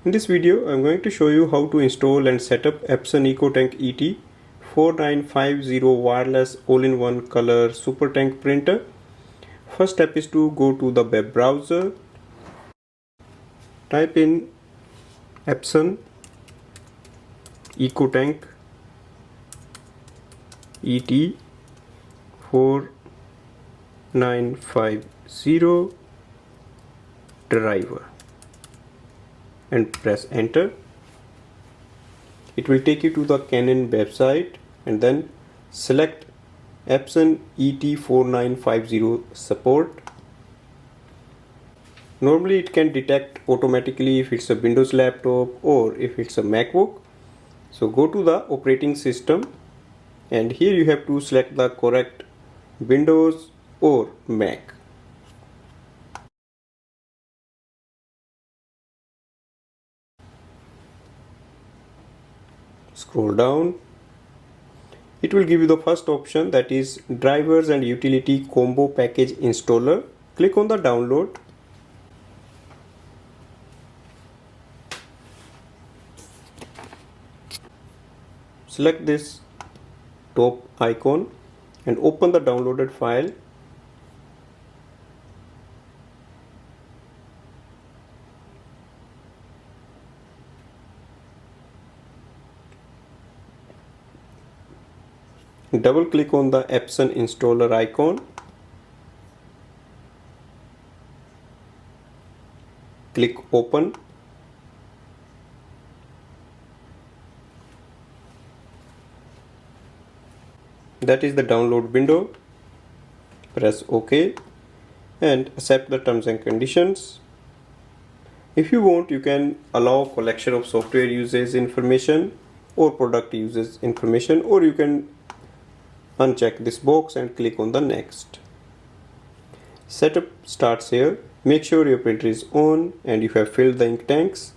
In this video, I'm going to show you how to install and set up Epson Ecotank ET4950 wireless all-in-one color super tank printer. First step is to go to the web browser, type in Epson Ecotank ET4950 driver and press enter. It will take you to the Canon website and then select Epson ET4950 support. Normally it can detect automatically if it's a Windows laptop or if it's a MacBook. So go to the operating system and here you have to select the correct Windows or Mac. Scroll down. It will give you the first option, that is drivers and utility combo package installer. Click on the download. Select this top icon and open the downloaded file. Double click on the Epson installer icon. Click open. That is the download window. Press OK and accept the terms and conditions. If you want, you can allow collection of software usage information or product usage information, or you can uncheck this box and click on the next. Setup starts here. Make sure your printer is on and you have filled the ink tanks.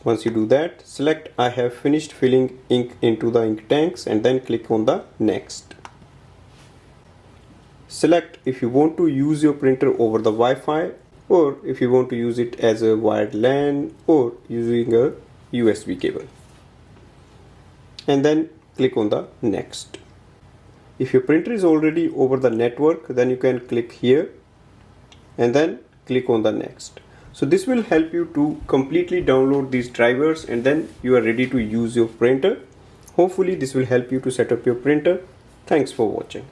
Once you do that, select I have finished filling ink into the ink tanks and then click on the next. Select if you want to use your printer over the Wi-Fi or if you want to use it as a wired LAN or using a USB cable. And then click on the next. If your printer is already over the network, then you can click here and then click on the next. So this will help you to completely download these drivers and then you are ready to use your printer. Hopefully this will help you to set up your printer. Thanks for watching.